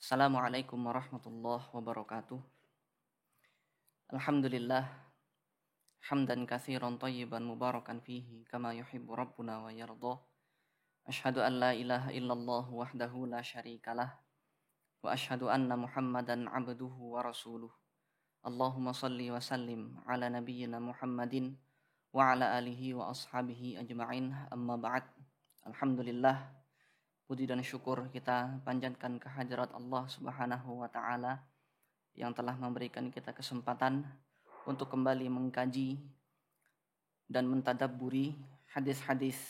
Assalamualaikum warahmatullahi wabarakatuh. Alhamdulillah hamdan katsiran thayyiban mubarakan fihi kama yuhibbu rabbuna wa yarda. Asyhadu an la ilaha illallah wahdahu la syarikalah wa asyhadu anna Muhammadan abduhu wa rasuluh. Allahumma salli wa sallim ala nabiyyina Muhammadin wa ala alihi wa ashabihi ajma'in. Amma ba'd. Alhamdulillah, puji dan syukur kita panjatkan kehadirat Allah Subhanahu wa taala yang telah memberikan kita kesempatan untuk kembali mengkaji dan mentadabburi hadis-hadis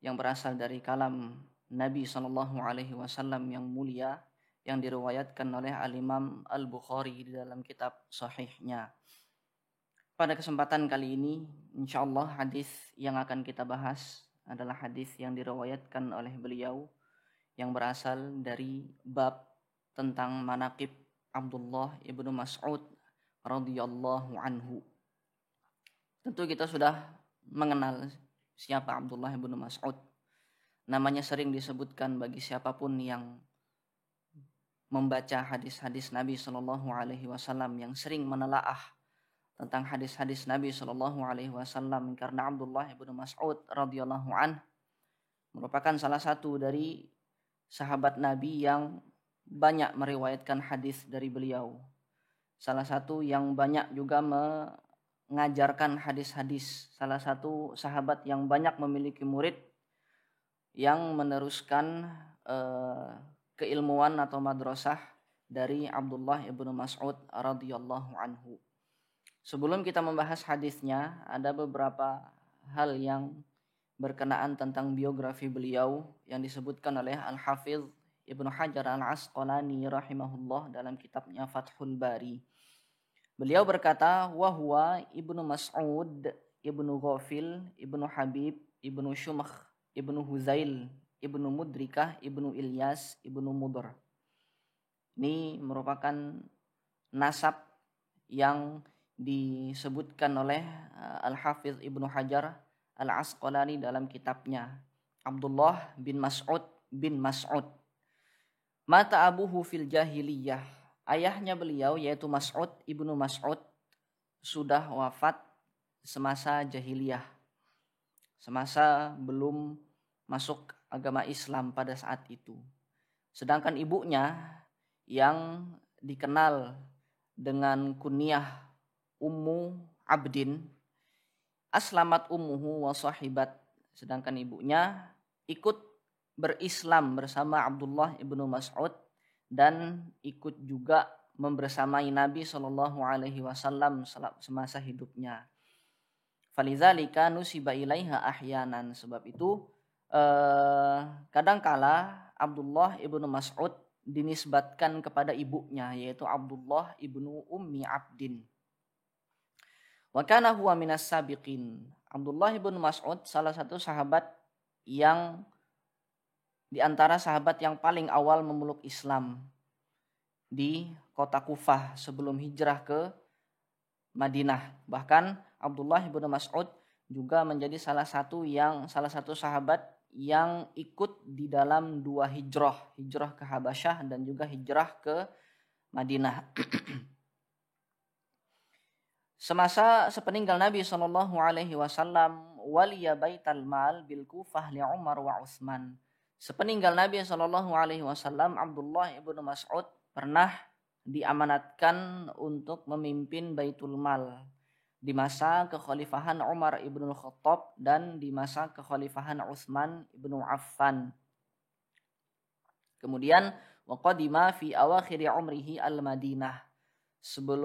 yang berasal dari kalam Nabi sallallahu alaihi wasallam yang mulia yang diriwayatkan oleh Al-Imam Al-Bukhari di dalam kitab sahihnya. Pada kesempatan kali ini insyaallah hadis yang akan kita bahas adalah hadis yang diriwayatkan oleh beliau yang berasal dari bab tentang manaqib Abdullah ibnu Mas'ud radhiyallahu anhu. Tentu kita sudah mengenal siapa Abdullah ibnu Mas'ud. Namanya sering disebutkan bagi siapapun yang membaca hadis-hadis Nabi sallallahu alaihi wasallam, yang sering menelaah tentang hadis-hadis Nabi sallallahu alaihi wasallam, karena Abdullah ibnu Mas'ud radhiyallahu anhu merupakan salah satu dari sahabat Nabi yang banyak meriwayatkan hadis dari beliau. Salah satu yang banyak juga mengajarkan hadis-hadis. Salah satu sahabat yang banyak memiliki murid yang meneruskan keilmuan atau madrasah dari Abdullah ibnu Mas'ud radhiyallahu anhu. Sebelum kita membahas hadisnya, ada beberapa hal yang berkenaan tentang biografi beliau yang disebutkan oleh Al-Hafidz Ibnu Hajar Al-Asqalani rahimahullah dalam kitabnya Fathul Bari. Beliau berkata, wa huwa Ibnu Mas'ud, Ibnu Ghafil, Ibnu Habib, Ibnu Shumakh, Ibnu Huzail, Ibnu Mudrikah, Ibnu Ilyas, Ibnu Mudr. Ini merupakan nasab yang disebutkan oleh Al-Hafidz Ibnu Hajar Al-Asqalani dalam kitabnya Abdullah bin Mas'ud bin Mas'ud. Mata abuhu fil jahiliyah. Ayahnya beliau yaitu Mas'ud ibnu Mas'ud sudah wafat semasa jahiliyah, semasa belum masuk agama Islam pada saat itu. Sedangkan ibunya yang dikenal dengan kunyah Ummu Abdin, aslamat ummuhu wa sahibat. Sedangkan ibunya ikut berislam bersama Abdullah ibnu Mas'ud dan ikut juga membersamai Nabi sallallahu alaihi wasallam semasa hidupnya. Falidzalika nusiba ilaiha ahyanan. Sebab itu kadangkala Abdullah ibnu Mas'ud dinisbatkan kepada ibunya, yaitu Abdullah ibnu Ummi Abdin. Wa kana huwa minas sabiqin. Abdullah ibnu Mas'ud salah satu sahabat yang di antara sahabat yang paling awal memeluk Islam di kota Kufah sebelum hijrah ke Madinah. Bahkan Abdullah ibnu Mas'ud juga menjadi salah satu sahabat yang ikut di dalam dua hijrah ke Habasyah dan juga hijrah ke Madinah. Semasa sepeninggal Nabi sallallahu alaihi wasallam, waliya baital mal bil Kufah li Umar wa Utsman. Sepeninggal Nabi sallallahu alaihi wasallam, Abdullah ibnu Mas'ud pernah diamanatkan untuk memimpin Baitul Mal di masa kekhalifahan Umar ibnu Khattab dan di masa kekhalifahan Utsman ibnu Affan. Kemudian waqadima fi awakhir umrihi al-Madinah.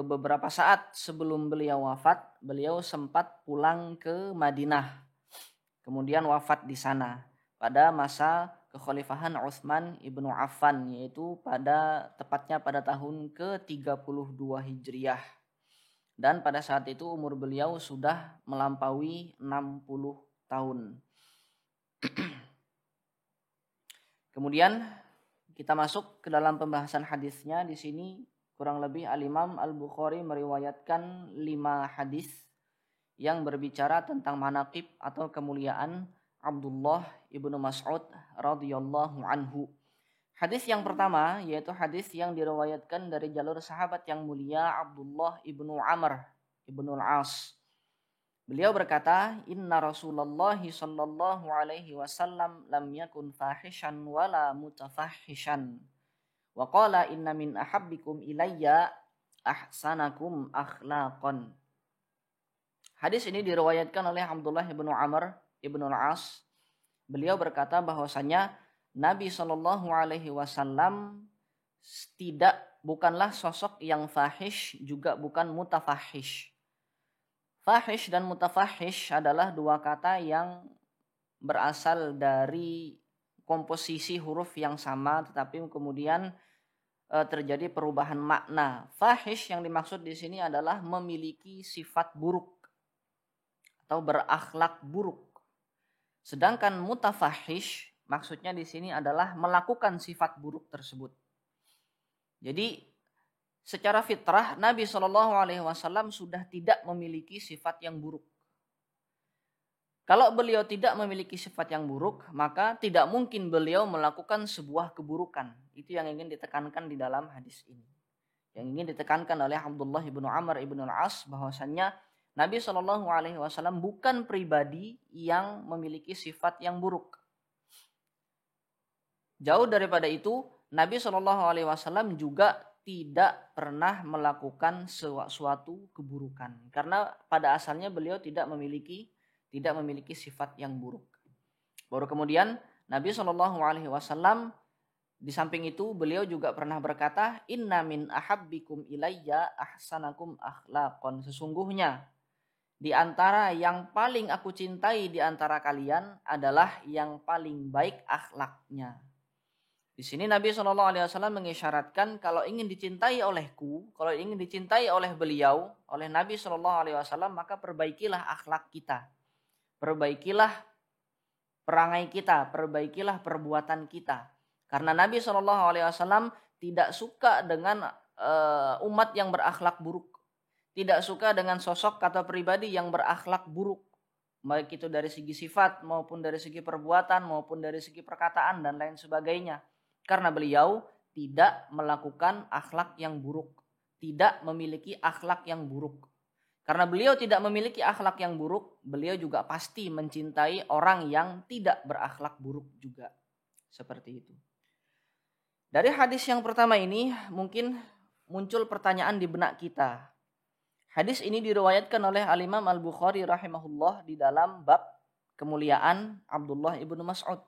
Beberapa saat sebelum beliau wafat, beliau sempat pulang ke Madinah. Kemudian wafat di sana pada masa kekhalifahan Utsman ibnu Affan, yaitu tepatnya pada tahun ke-32 Hijriah. Dan pada saat itu umur beliau sudah melampaui 60 tahun. Kemudian kita masuk ke dalam pembahasan hadisnya. Di sini kurang lebih Al-Imam Al-Bukhari meriwayatkan 5 hadis yang berbicara tentang manaqib atau kemuliaan Abdullah ibnu Mas'ud radhiyallahu anhu. Hadis yang pertama yaitu hadis yang diriwayatkan dari jalur sahabat yang mulia Abdullah ibnu Amr ibnu Al-As. Beliau berkata, Inna Rasulullah sallallahu alaihi wasallam lam yakun fahishan wala mutafahishan. Wa qala inna min ahabbikum ilayya ahsanakum akhlaqan. Hadis ini diriwayatkan oleh Abdullah ibnu Amr ibnu Al-As. Beliau berkata bahwasanya Nabi Shallallahu Alaihi Wasallam bukanlah sosok yang fahish, juga bukan mutafahish. Fahish dan mutafahish adalah dua kata yang berasal dari komposisi huruf yang sama, tetapi kemudian terjadi perubahan makna. Fahish yang dimaksud di sini adalah memiliki sifat buruk atau berakhlak buruk. Sedangkan mutafahish maksudnya di sini adalah melakukan sifat buruk tersebut. Jadi secara fitrah Nabi Shallallahu Alaihi Wasallam sudah tidak memiliki sifat yang buruk. Kalau beliau tidak memiliki sifat yang buruk, maka tidak mungkin beliau melakukan sebuah keburukan. Itu yang ingin ditekankan di dalam hadis ini. Yang ingin ditekankan oleh Abdullah ibnu Amr ibnu Al-As bahwasannya Nabi Shallallahu Alaihi Wasallam bukan pribadi yang memiliki sifat yang buruk. Jauh daripada itu, Nabi Shallallahu Alaihi Wasallam juga tidak pernah melakukan suatu keburukan, karena pada asalnya beliau tidak memiliki sifat yang buruk. Baru kemudian Nabi Shallallahu Alaihi Wasallam di samping itu beliau juga pernah berkata, Inna min ahabbikum ilayya ahsanakum akhlaqan. Sesungguhnya di antara yang paling aku cintai di antara kalian adalah yang paling baik akhlaknya. Di sini Nabi Shallallahu Alaihi Wasallam mengisyaratkan kalau ingin dicintai olehku, kalau ingin dicintai oleh beliau, oleh Nabi Shallallahu Alaihi Wasallam, maka perbaikilah akhlak kita, perbaikilah perangai kita, perbaikilah perbuatan kita. Karena Nabi Shallallahu Alaihi Wasallam tidak suka dengan umat yang berakhlak buruk, tidak suka dengan sosok atau pribadi yang berakhlak buruk, baik itu dari segi sifat maupun dari segi perbuatan maupun dari segi perkataan dan lain sebagainya. Karena beliau tidak melakukan akhlak yang buruk, tidak memiliki akhlak yang buruk. Karena beliau tidak memiliki akhlak yang buruk, beliau juga pasti mencintai orang yang tidak berakhlak buruk juga. Seperti itu. Dari hadis yang pertama ini mungkin muncul pertanyaan di benak kita. Hadis ini diriwayatkan oleh Al-Imam Al-Bukhari rahimahullah di dalam bab kemuliaan Abdullah ibnu Mas'ud.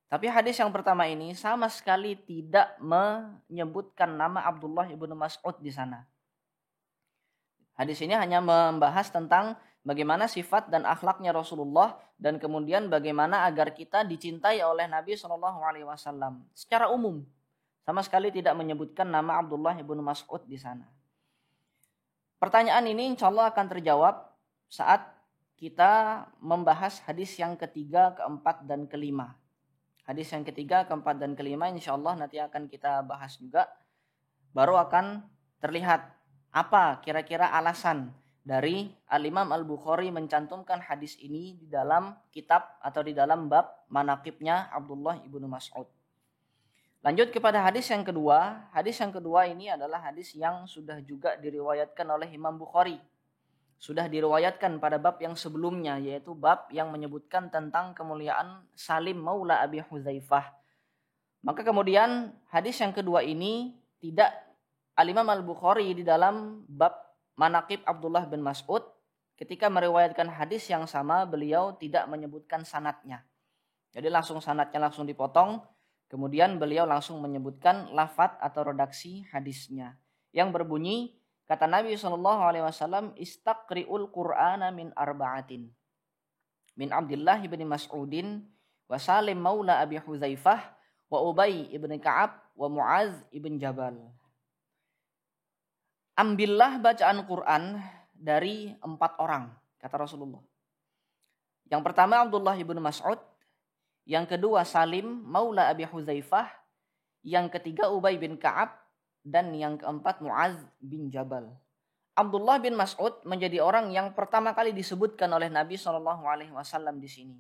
Tapi hadis yang pertama ini sama sekali tidak menyebutkan nama Abdullah ibnu Mas'ud di sana. Hadis ini hanya membahas tentang bagaimana sifat dan akhlaknya Rasulullah dan kemudian bagaimana agar kita dicintai oleh Nabi Shallallahu Alaihi Wasallam. Secara umum, sama sekali tidak menyebutkan nama Abdullah ibnu Mas'ud di sana. Pertanyaan ini insya Allah akan terjawab saat kita membahas hadis yang ketiga, keempat, dan kelima. Hadis yang ketiga, keempat, dan kelima insya Allah nanti akan kita bahas juga. Baru akan terlihat apa kira-kira alasan dari Al-Imam Al-Bukhari mencantumkan hadis ini di dalam kitab atau di dalam bab manaqibnya Abdullah ibnu Mas'ud. Lanjut kepada hadis yang kedua. Hadis yang kedua ini adalah hadis yang sudah juga diriwayatkan oleh Imam Bukhari. Sudah diriwayatkan pada bab yang sebelumnya, yaitu bab yang menyebutkan tentang kemuliaan Salim Maula Abi Hudzaifah. Maka kemudian hadis yang kedua ini tidak Al-Imam Al-Bukhari di dalam bab Manaqib Abdullah bin Mas'ud ketika meriwayatkan hadis yang sama beliau tidak menyebutkan sanadnya. Jadi sanadnya langsung dipotong. Kemudian beliau langsung menyebutkan lafadz atau redaksi hadisnya yang berbunyi, kata Nabi SAW, istaqri'ul Qur'ana min arba'atin. Min Abdullah bin Mas'udin, wa Salim maula Abi Hudzaifah, wa Ubay ibn Ka'ab, wa Mu'adz ibn Jabal. Ambillah bacaan Quran dari 4 orang, kata Rasulullah. Yang pertama Abdullah bin Mas'ud, yang kedua Salim maula Abi Hudzaifah, yang ketiga Ubay bin Ka'ab, dan yang keempat Mu'adz bin Jabal. Abdullah bin Mas'ud menjadi orang yang pertama kali disebutkan oleh Nabi SAW di sini.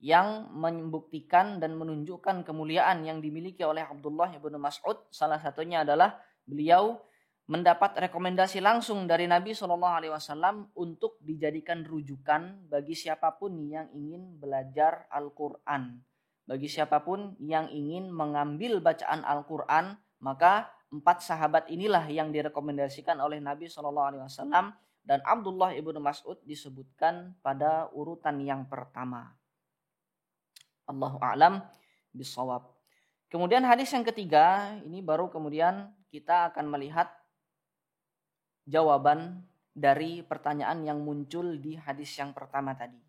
yang membuktikan dan menunjukkan kemuliaan yang dimiliki oleh Abdullah ibnu Mas'ud. Salah satunya adalah beliau mendapat rekomendasi langsung dari Nabi SAW untuk dijadikan rujukan bagi siapapun yang ingin belajar Al-Quran. Bagi siapapun yang ingin mengambil bacaan Al-Quran, maka 4 sahabat inilah yang direkomendasikan oleh Nabi SAW, dan Abdullah ibnu Mas'ud disebutkan pada urutan yang pertama. Allahu a'lam bishawab. Kemudian hadis yang ketiga, ini baru kemudian kita akan melihat jawaban dari pertanyaan yang muncul di hadis yang pertama tadi.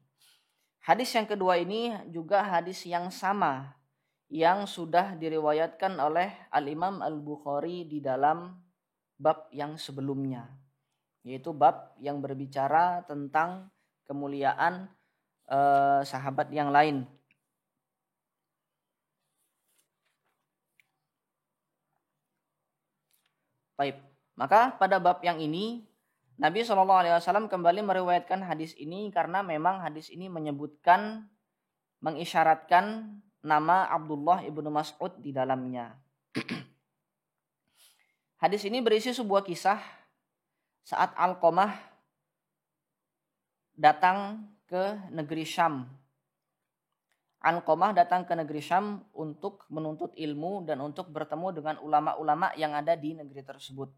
Hadis yang kedua ini juga hadis yang sama yang sudah diriwayatkan oleh Al-Imam Al-Bukhari di dalam bab yang sebelumnya, yaitu bab yang berbicara tentang kemuliaan sahabat yang lain. Baik, maka pada bab yang ini Nabi SAW kembali meriwayatkan hadis ini karena memang hadis ini menyebutkan, mengisyaratkan nama Abdullah ibnu Mas'ud di dalamnya. Hadis ini berisi sebuah kisah saat Alqamah datang ke negeri Syam. Alqamah datang ke negeri Syam untuk menuntut ilmu dan untuk bertemu dengan ulama-ulama yang ada di negeri tersebut.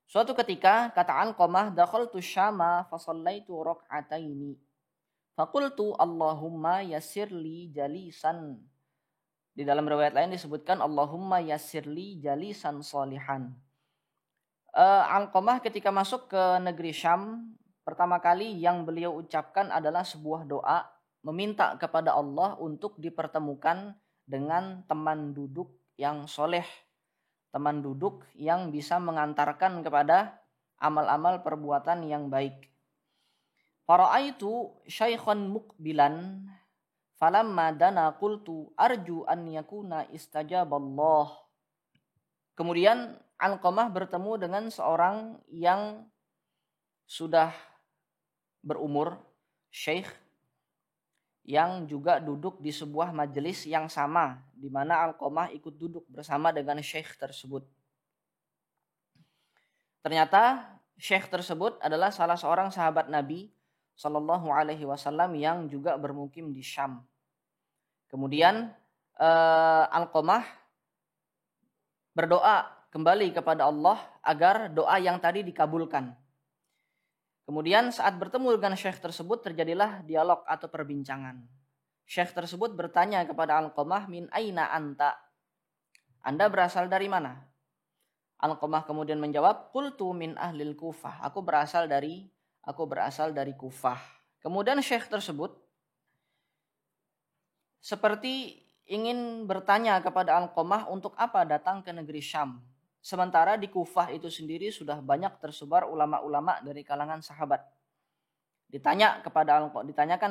Suatu ketika kata Alqamah, dakhaltu Syama fa shallaitu rak'ataini. Faqultu Allahumma yassirli jalisan. Di dalam riwayat lain disebutkan Allahumma yassirli jalisan sholihan. Alqamah ketika masuk ke negeri Syam, pertama kali yang beliau ucapkan adalah sebuah doa, meminta kepada Allah untuk dipertemukan dengan teman duduk yang soleh, teman duduk yang bisa mengantarkan kepada amal-amal perbuatan yang baik. Fara'aitu syaikhan muqbilan falamma dana qultu arju an yakuna istajaballah. Kemudian Alqamah bertemu dengan seorang yang sudah berumur, syekh, yang juga duduk di sebuah majelis yang sama, di mana Alqamah ikut duduk bersama dengan syekh tersebut. Ternyata syekh tersebut adalah salah seorang sahabat Nabi Sallallahu Alaihi Wasallam yang juga bermukim di Syam. Kemudian Alqamah berdoa kembali kepada Allah agar doa yang tadi dikabulkan. Kemudian saat bertemu dengan syekh tersebut terjadilah dialog atau perbincangan. Syekh tersebut bertanya kepada Alqamah, min aina anta? Anda berasal dari mana? Alqamah kemudian menjawab, qultu min ahlil Kufah. Aku berasal dari Kufah. Kemudian syekh tersebut seperti ingin bertanya kepada Alqamah untuk apa datang ke negeri Syam. Sementara di Kufah itu sendiri sudah banyak tersebar ulama-ulama dari kalangan sahabat. Ditanyakan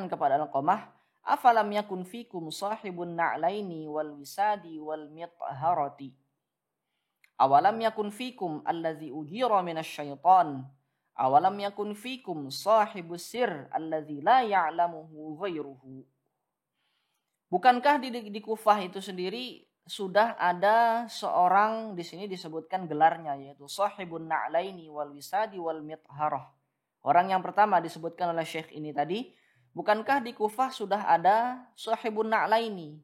kepada Alqamah, afalam yakun fikum sahibun na'laini wal wisadi wal mitharati. Awalam yakun fikum allazi ujira minasyaitan. Awalam yakun fikum sahibus sir allazi la ya'lamuhu ghairuhu. Bukankah di Kufah itu sendiri sudah ada seorang, di sini disebutkan gelarnya, yaitu sahibun na'laini wal wisadi wal mitharah. Orang yang pertama disebutkan oleh syekh ini tadi, bukankah di Kufah sudah ada sahibun na'laini?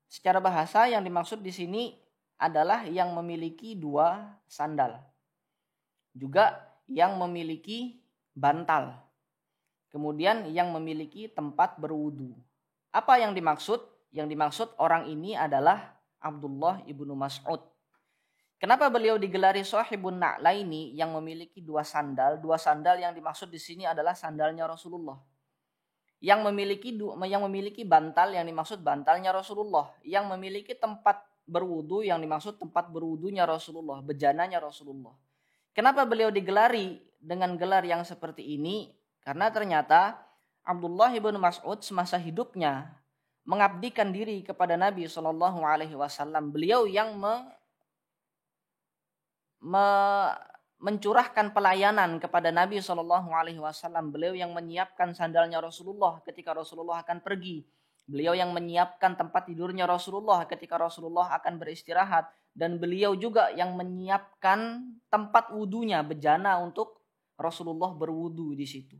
Secara bahasa yang dimaksud di sini adalah yang memiliki 2 sandal. Juga yang memiliki bantal. Kemudian yang memiliki tempat berwudu. Apa yang dimaksud? Yang dimaksud orang ini adalah Abdullah ibnu Mas'ud. Kenapa beliau digelari sahibun na'laini, yang memiliki 2 sandal? 2 sandal yang dimaksud di sini adalah sandalnya Rasulullah. Yang memiliki bantal, yang dimaksud bantalnya Rasulullah. Yang memiliki tempat berwudu, yang dimaksud tempat berwudunya Rasulullah, bejananya Rasulullah. Kenapa beliau digelari dengan gelar yang seperti ini? Karena ternyata Abdullah ibnu Mas'ud semasa hidupnya mengabdikan diri kepada Nabi SAW. Beliau yang mencurahkan pelayanan kepada Nabi SAW. Beliau yang menyiapkan sandalnya Rasulullah ketika Rasulullah akan pergi. Beliau yang menyiapkan tempat tidurnya Rasulullah ketika Rasulullah akan beristirahat. Dan beliau juga yang menyiapkan tempat wudunya, bejana untuk Rasulullah berwudu di situ.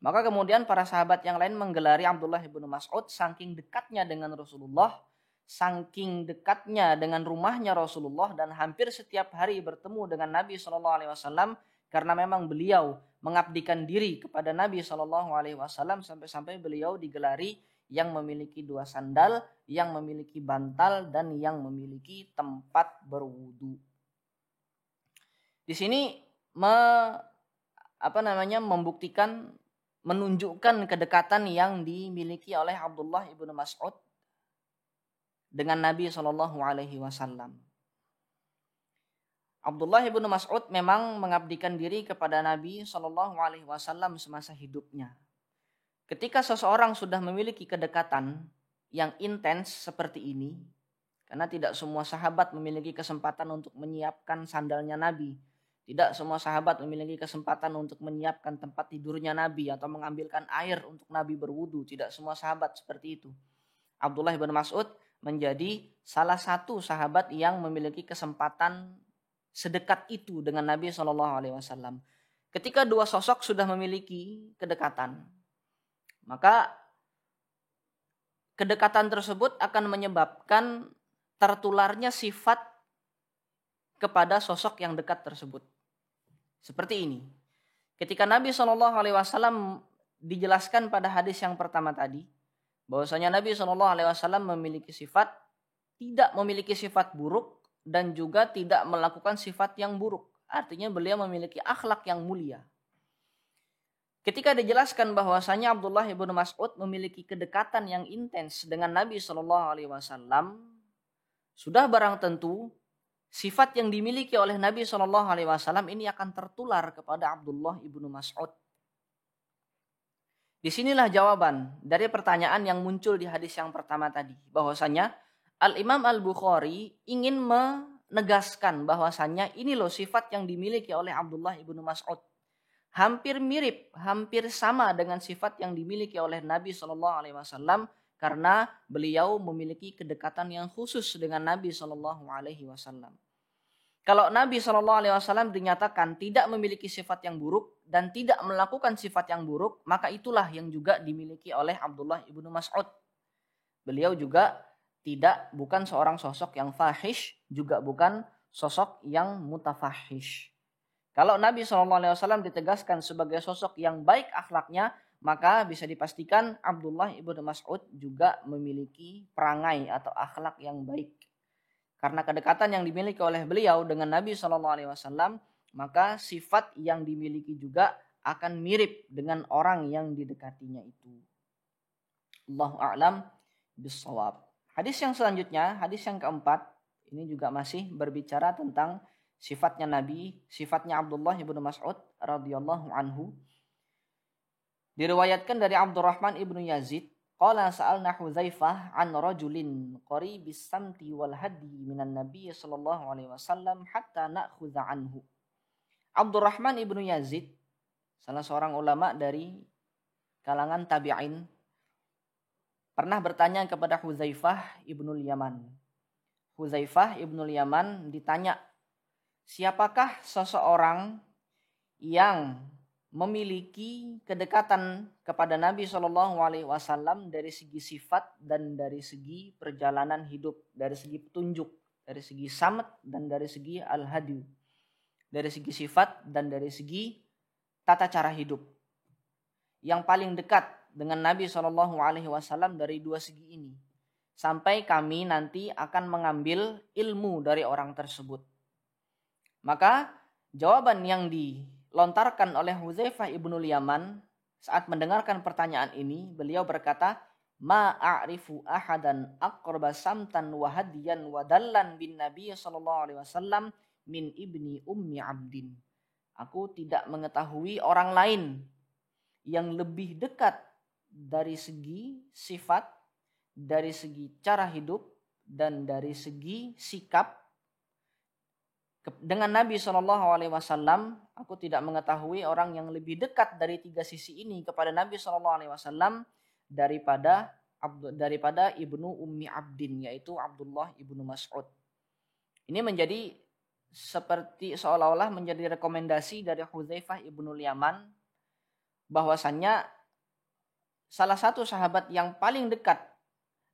Maka kemudian para sahabat yang lain menggelari Abdullah bin Mas'ud saking dekatnya dengan Rasulullah, saking dekatnya dengan rumahnya Rasulullah, dan hampir setiap hari bertemu dengan Nabi SAW karena memang beliau mengabdikan diri kepada Nabi SAW sampai-sampai beliau digelari yang memiliki 2 sandal, yang memiliki bantal, dan yang memiliki tempat berwudu. Di sini membuktikan, menunjukkan kedekatan yang dimiliki oleh Abdullah ibnu Mas'ud dengan Nabi SAW. Abdullah ibnu Mas'ud memang mengabdikan diri kepada Nabi SAW semasa hidupnya. Ketika seseorang sudah memiliki kedekatan yang intens seperti ini, karena tidak semua sahabat memiliki kesempatan untuk menyiapkan sandalnya Nabi, tidak semua sahabat memiliki kesempatan untuk menyiapkan tempat tidurnya Nabi atau mengambilkan air untuk Nabi berwudu. Tidak semua sahabat seperti itu. Abdullah bin Mas'ud menjadi salah satu sahabat yang memiliki kesempatan sedekat itu dengan Nabi SAW. Ketika 2 sosok sudah memiliki kedekatan, maka kedekatan tersebut akan menyebabkan tertularnya sifat kepada sosok yang dekat tersebut. Seperti ini. Ketika Nabi SAW dijelaskan pada hadis yang pertama tadi, bahwasanya Nabi SAW tidak memiliki sifat buruk dan juga tidak melakukan sifat yang buruk. Artinya beliau memiliki akhlak yang mulia. Ketika dijelaskan bahwasanya Abdullah bin Mas'ud memiliki kedekatan yang intens dengan Nabi SAW, sudah barang tentu sifat yang dimiliki oleh Nabi SAW ini akan tertular kepada Abdullah ibnu Mas'ud. Disinilah jawaban dari pertanyaan yang muncul di hadis yang pertama tadi. Bahwasanya Al-Imam Al-Bukhari ingin menegaskan bahwasanya ini loh sifat yang dimiliki oleh Abdullah ibnu Mas'ud. Hampir mirip, hampir sama dengan sifat yang dimiliki oleh Nabi SAW. Karena beliau memiliki kedekatan yang khusus dengan Nabi SAW. Kalau Nabi SAW dinyatakan tidak memiliki sifat yang buruk dan tidak melakukan sifat yang buruk, maka itulah yang juga dimiliki oleh Abdullah ibnu Mas'ud. Beliau juga bukan seorang sosok yang fahish, juga bukan sosok yang mutafahish. Kalau Nabi SAW ditegaskan sebagai sosok yang baik akhlaknya, maka bisa dipastikan Abdullah ibnu Mas'ud juga memiliki perangai atau akhlak yang baik. Karena kedekatan yang dimiliki oleh beliau dengan Nabi SAW, maka sifat yang dimiliki juga akan mirip dengan orang yang didekatinya itu. Allahu a'lam bishawab. Hadis yang selanjutnya, hadis yang keempat, ini juga masih berbicara tentang sifatnya Nabi, sifatnya Abdullah ibnu Mas'ud radhiyallahu anhu. Diriwayatkan dari Abdurrahman ibnu Yazid, qala sa'alna Hudzaifah an rajulin qaribis samti wal hadi minan nabiy sallallahu alaihi wasallam hatta na'khudha anhu. Abdurrahman ibnu Yazid, salah seorang ulama dari kalangan tabi'in, pernah bertanya kepada Hudzaifah ibnul Yaman. Hudzaifah ibnul Yaman ditanya, siapakah seseorang yang memiliki kedekatan kepada Nabi SAW dari segi sifat dan dari segi perjalanan hidup, dari segi petunjuk, dari segi samat dan dari segi al-hadi, dari segi sifat dan dari segi tata cara hidup. Yang paling dekat dengan Nabi SAW dari 2 segi ini, sampai kami nanti akan mengambil ilmu dari orang tersebut. Maka jawaban yang dilontarkan oleh Hudzaifah ibnul Yaman saat mendengarkan pertanyaan ini, beliau berkata, ma a'rifu ahadan aqraba samtan wa hadiyan wa dallan bin Nabi sallallahu alaihi wasallam min ibni ummi abdin. Aku tidak mengetahui orang lain yang lebih dekat dari segi sifat, dari segi cara hidup, dan dari segi sikap dengan Nabi Shallallahu Alaihi Wasallam, aku tidak mengetahui orang yang lebih dekat dari tiga sisi ini kepada Nabi Shallallahu Alaihi Wasallam daripada ibnu Ummi Abdin, yaitu Abdullah ibnu Mas'ud. Ini menjadi seperti seolah-olah menjadi rekomendasi dari Hudzaifah ibnu Yaman bahwasannya salah satu sahabat yang paling dekat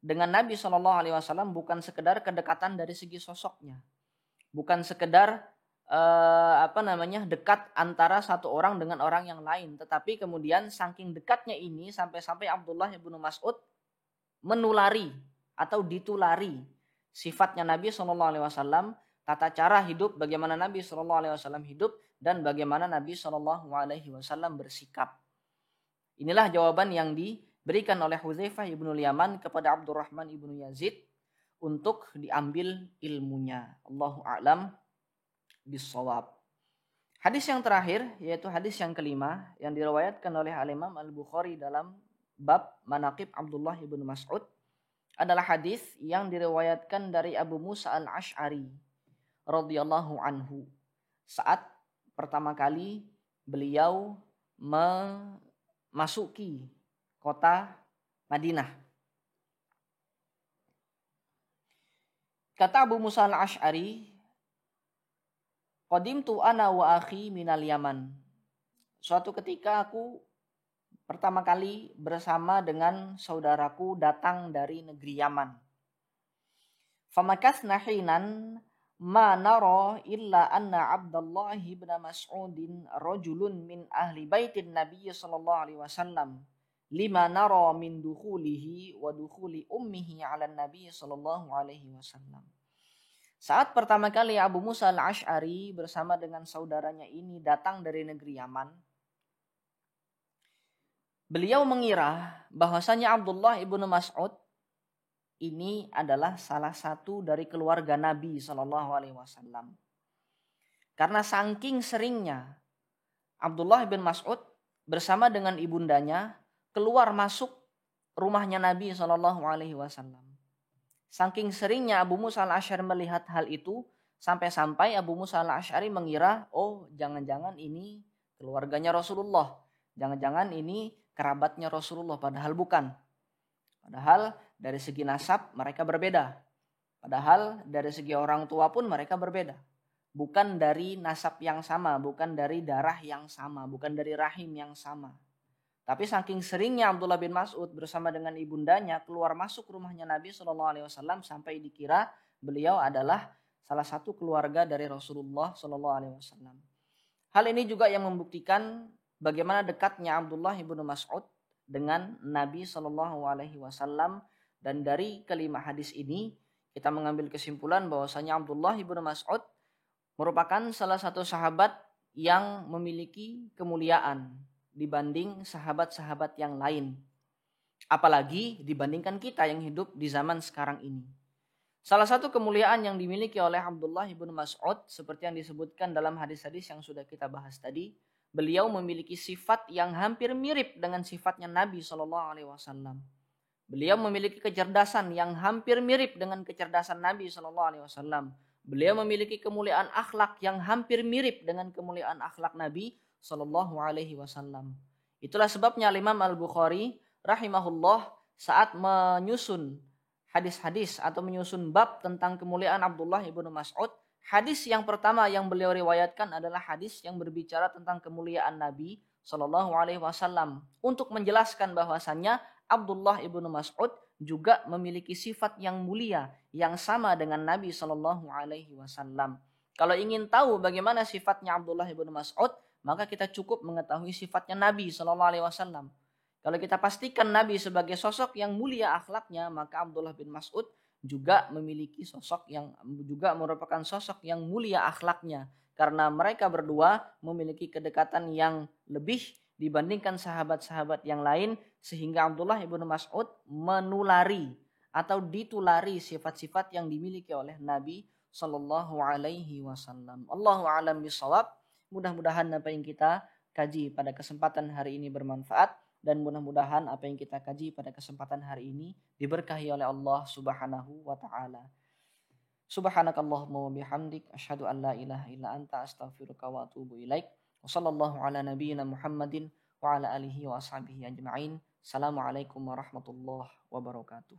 dengan Nabi Shallallahu Alaihi Wasallam bukan sekedar kedekatan dari segi sosoknya, bukan sekedar dekat antara satu orang dengan orang yang lain, tetapi kemudian saking dekatnya ini sampai-sampai Abdullah bin Mas'ud menulari atau ditulari sifatnya Nabi Shallallahu Alaihi Wasallam, tata cara hidup, bagaimana Nabi Shallallahu Alaihi Wasallam hidup dan bagaimana Nabi Shallallahu Alaihi Wasallam bersikap. Inilah jawaban yang diberikan oleh Hudzaifah ibnu Yaman kepada Abdurrahman ibnu Yazid untuk diambil ilmunya. Allahu a'lam bissawab. Hadis yang terakhir yaitu hadis yang kelima yang diriwayatkan oleh Al-Imam Al-Bukhari dalam bab Manaqib Abdullah ibnu Mas'ud adalah hadis yang diriwayatkan dari Abu Musa Al-Asy'ari radhiyallahu anhu saat pertama kali beliau memasuki kota Madinah. Kata Abu Musa Al-Asy'ari, qadimtu ana wa akhi minal Yaman. Suatu ketika aku pertama kali bersama dengan saudaraku datang dari negeri Yaman. Famakathna hinan ma nara illa anna Abdullah bin Mas'udin rajulun min ahli baitin Nabi sallallahu alaihi wasallam lima nara min dukhulihi wa dukhuli ummihi 'ala Nabi sallallahu alaihi wasallam. Saat pertama kali Abu Musa Al-Asy'ari bersama dengan saudaranya ini datang dari negeri Yaman, beliau mengira bahwasanya Abdullah ibnu Mas'ud ini adalah salah satu dari keluarga Nabi Shallallahu Alaihi Wasallam. Karena saking seringnya Abdullah bin Mas'ud bersama dengan ibundanya keluar masuk rumahnya Nabi Shallallahu Alaihi Wasallam. Saking seringnya Abu Musa Al-Asy'ari melihat hal itu sampai-sampai Abu Musa Al-Asy'ari mengira, oh jangan-jangan ini keluarganya Rasulullah, jangan-jangan ini kerabatnya Rasulullah, padahal bukan. Padahal dari segi nasab mereka berbeda. Padahal dari segi orang tua pun mereka berbeda. Bukan dari nasab yang sama, bukan dari darah yang sama, bukan dari rahim yang sama. Tapi saking seringnya Abdullah bin Mas'ud bersama dengan ibundanya keluar masuk rumahnya Nabi SAW sampai dikira beliau adalah salah satu keluarga dari Rasulullah SAW. Hal ini juga yang membuktikan bagaimana dekatnya Abdullah bin Mas'ud dengan Nabi SAW, dan dari kelima hadis ini kita mengambil kesimpulan bahwasanya Abdullah bin Mas'ud merupakan salah satu sahabat yang memiliki kemuliaan dibanding sahabat-sahabat yang lain, apalagi dibandingkan kita yang hidup di zaman sekarang ini. Salah satu kemuliaan yang dimiliki oleh Abdullah bin Mas'ud seperti yang disebutkan dalam hadis-hadis yang sudah kita bahas tadi, beliau memiliki sifat yang hampir mirip dengan sifatnya Nabi SAW. Beliau memiliki kecerdasan yang hampir mirip dengan kecerdasan Nabi SAW. Beliau memiliki kemuliaan akhlak yang hampir mirip dengan kemuliaan akhlak Nabi SAW. Itulah sebabnya Imam Al-Bukhari rahimahullah saat menyusun hadis-hadis atau menyusun bab tentang kemuliaan Abdullah bin Mas'ud, hadis yang pertama yang beliau riwayatkan adalah hadis yang berbicara tentang kemuliaan Nabi Shallallahu Alaihi Wasallam untuk menjelaskan bahwasannya Abdullah ibnu Mas'ud juga memiliki sifat yang mulia yang sama dengan Nabi Shallallahu Alaihi Wasallam. Kalau ingin tahu bagaimana sifatnya Abdullah ibnu Mas'ud, maka kita cukup mengetahui sifatnya Nabi Shallallahu Alaihi Wasallam. Kalau kita pastikan Nabi sebagai sosok yang mulia akhlaknya, maka Abdullah bin Mas'ud juga memiliki sosok yang juga merupakan sosok yang mulia akhlaknya, karena mereka berdua memiliki kedekatan yang lebih dibandingkan sahabat-sahabat yang lain, sehingga Abdullah bin Mas'ud menulari atau ditulari sifat-sifat yang dimiliki oleh Nabi Sallallahu Alaihi Wasallam. Allahu a'lam bishawab. Mudah-mudahan apa yang kita kaji pada kesempatan hari ini bermanfaat, dan mudah-mudahan apa yang kita kaji pada kesempatan hari ini diberkahi oleh Allah Subhanahu wa taala. Subhanakallahumma wa bihamdik asyhadu an la ilaha illa anta astaghfiruka wa atubu ilaik. Wa sallallahu ala nabiyyina Muhammadin wa ala alihi wa ashabihi ajma'in. Assalamualaikum warahmatullahi wabarakatuh.